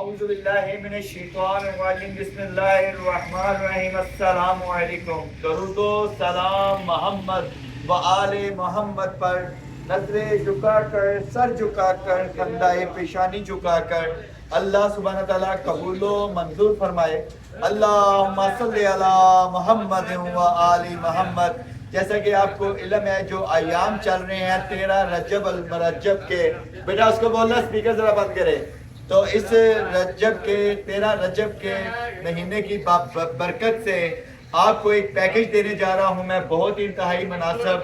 अऊज़ु बिल्लाहि मिनश शैतानिर रजीम बिस्मिल्लाहिर रहमानिर रहीम अस्सलामु अलैकुम। दरूदो सलाम मोहम्मद व आले मोहम्मद पर नजरे झुकाकर, सर झुकाकर, कंधाए पेशानी झुकाकर अल्लाह सुब्हानहू व तआला कबूलो मंजूर फरमाए। अल्लाहुम्मा सल्ली अला मोहम्मद व आली मोहम्मद। जैसा कि आपको इल्म है, जो अयाम चल रहे हैं 13 रजब अल मरजब के, बेटा उसको बोलना स्पीकर जरा बंद करे। तो इस रजब के 13 रजब के महीने की बरकत से आपको एक पैकेज देने जा रहा हूं मैं, बहुत ही इंतहाई मुनासिब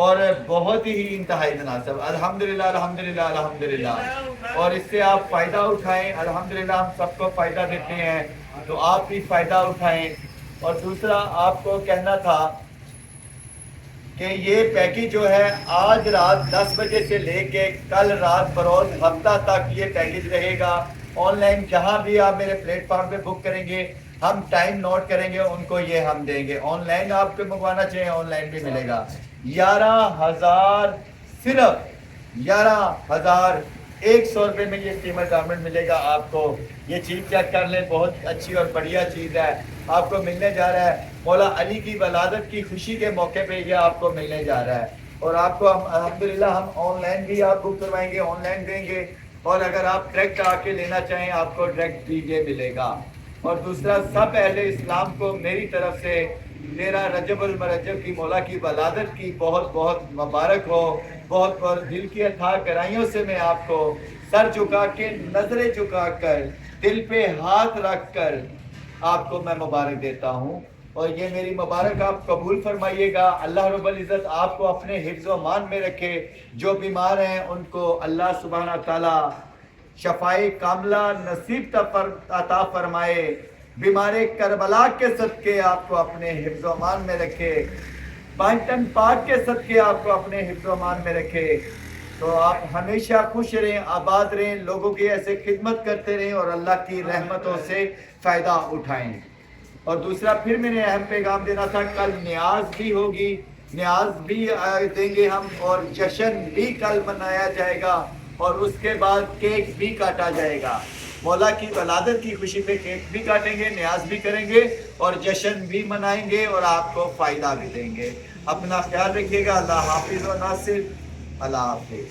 और बहुत ही इंतहाई मुनासिब। अल्हम्दुलिल्लाह अल्हम्दुलिल्लाह अल्हम्दुलिल्लाह। और इससे आप फ़ायदा उठाएं। अल्हम्दुलिल्लाह हम सबको फ़ायदा देते हैं, तो आप भी फ़ायदा उठाएं। और दूसरा आपको कहना था कि ये पैकेज जो है आज रात 10 बजे से लेके कल रात बरोज हफ्ता तक ये पैकेज रहेगा। ऑनलाइन जहाँ भी आप मेरे प्लेटफॉर्म पे बुक करेंगे, हम टाइम नोट करेंगे, उनको ये हम देंगे। ऑनलाइन आपको मंगवाना चाहिए, ऑनलाइन भी मिलेगा। 11,000 सिर्फ 11,100 रुपये में ये स्टीमर गारमेंट मिलेगा आपको। ये चीज़ चेक कर लें, बहुत अच्छी और बढ़िया चीज़ है, आपको मिलने जा रहा है। मौला अली की वलादत की खुशी के मौके पे ये आपको मिलने जा रहा है। और आपको हम अल्हम्दुलिल्लाह हम ऑनलाइन भी आप बुक करवाएंगे, ऑनलाइन देंगे। और अगर आप डायरेक्ट आके लेना चाहें, आपको डायरेक्ट भी ये मिलेगा। और दूसरा, सब अहले इस्लाम को मेरी तरफ से 13 रजब अल मरजब की मौला की वलादत की बहुत बहुत मुबारक हो। बहुत बहुत दिल की अथाह गहराइयों से मैं आपको सर झुका के, नजरें झुका कर, दिल पे हाथ रख कर आपको मैं मुबारक देता हूँ। और ये मेरी मुबारक आप कबूल फरमाइएगा। अल्लाह रब्बुल इज़्ज़त आपको अपने हिफ्ज़ व मान में रखे। जो बीमार हैं उनको अल्लाह सुब्हानहू तआला शफ़ाए कामिला नसीब अता फरमाए। बीमारे करबला के सदके आपको अपने हिफ्ज़ व मान में रखे। पांचन पाक के सदके आपको अपने हिफ्ज़ व मान में रखे। तो आप हमेशा खुश रहें, आबाद रहें, लोगों की ऐसे खिदमत करते रहें और अल्लाह की रहमतों से फ़ायदा उठाएं। और दूसरा, फिर मैंने अहम पैगाम देना था, कल न्याज भी होगी, न्याज भी देंगे हम, और जश्न भी कल मनाया जाएगा। और उसके बाद केक भी काटा जाएगा। मौला की वलादत की खुशी पे केक भी काटेंगे, न्याज भी करेंगे और जश्न भी मनाएंगे और आपको फ़ायदा भी देंगे। अपना ख्याल रखिएगा। अल्लाह हाफिज़ व नासिर। अल्लाह हाफिज़।